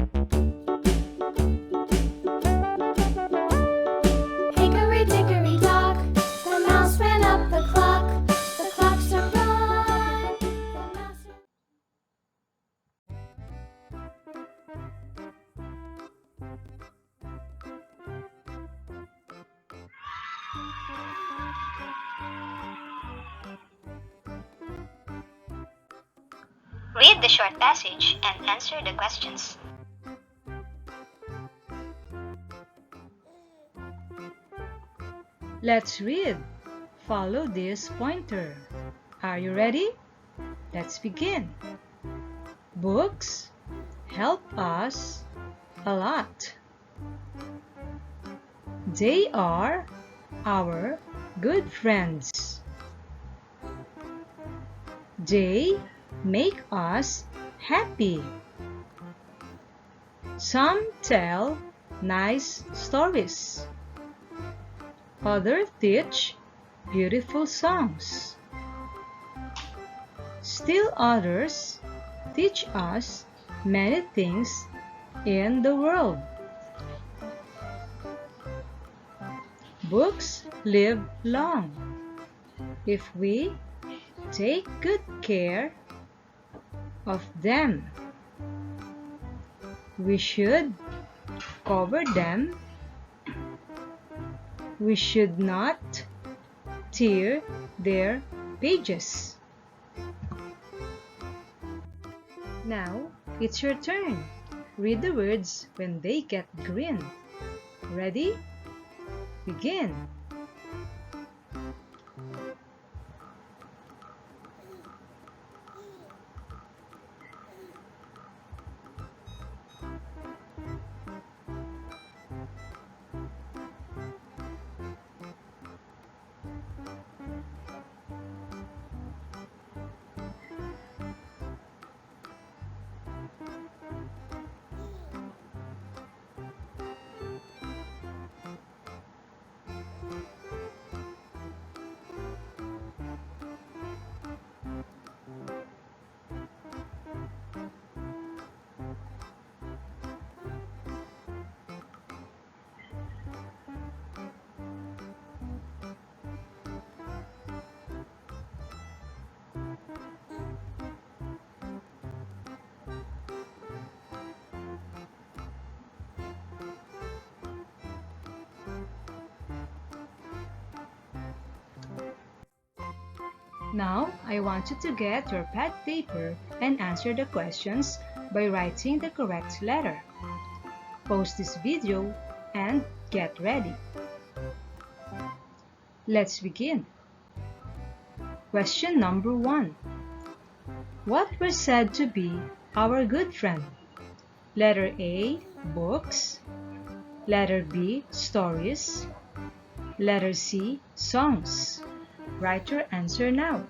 Hickory dickory dock, the mouse ran up the clock. The clock struck one, the mouse struck. Read the short passage and answer the questions. Let's read. Follow this pointer. Are you ready? Let's begin. Books help us a lot. They are our good friends. They make us happy. Some tell nice stories. Others teach beautiful songs. Still others teach us many things in the world. Books live long if we take good care of them. We should cover them. We should not tear their pages. Now, it's your turn. Read the words when they get green. Ready? Begin. Now, I want you to get your pad paper and answer the questions by writing the correct letter. Pause this video and get ready. Let's begin. Question number 1. What were said to be our good friend? Letter A, books. Letter B, stories. Letter C, songs. Write your answer now.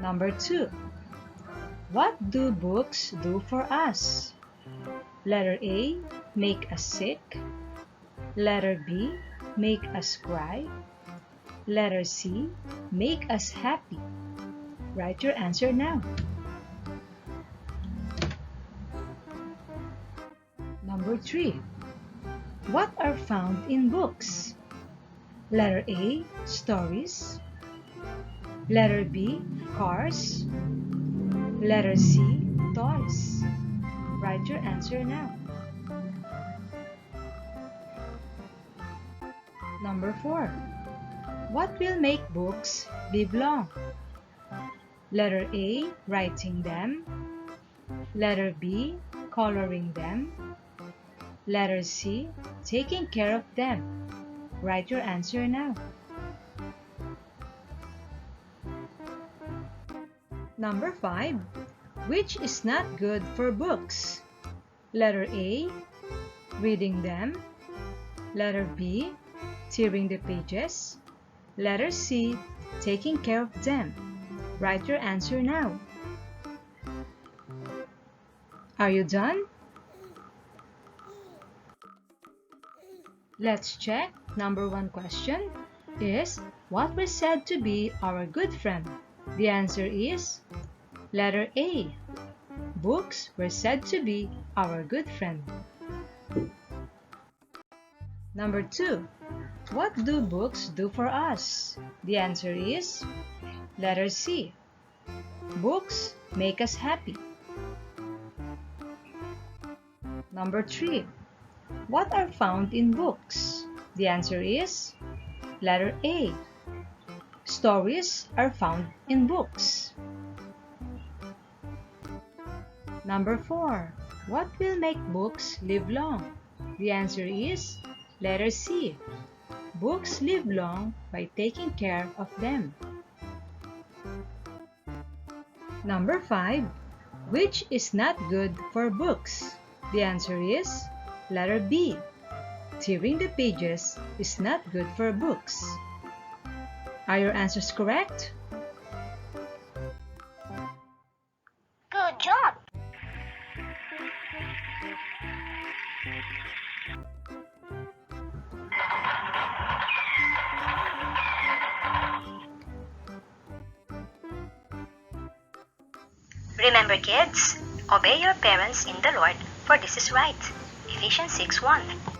Number 2. What do books do for us? Letter A, make us sick. Letter B, make us cry. Letter C, make us happy. Write your answer now. Number 3. What are found in books? Letter A, stories. Letter B, cars. Letter C, toys. Write your answer now. Number 4. What will make books live long? Letter A, writing them. Letter B, coloring them. Letter C, taking care of them. Write your answer now. Number 5. Which is not good for books? Letter A, reading them. Letter B, tearing the pages. Letter C, taking care of them. Write your answer now. Are you done? Let's check. Number 1 question is, what was said to be our good friend? The answer is Letter A. Books were said to be our good friend. Number 2. What do books do for us? The answer is letter C. Books make us happy. Number 3. What are found in books? The answer is letter A. Stories are found in books. Number 4. What will make books live long? The answer is letter C. Books live long by taking care of them. Number 5. Which is not good for books? The answer is letter B. Tearing the pages is not good for books. Are your answers correct? Good job! Remember, kids, obey your parents in the Lord, for this is right. Ephesians 6:1.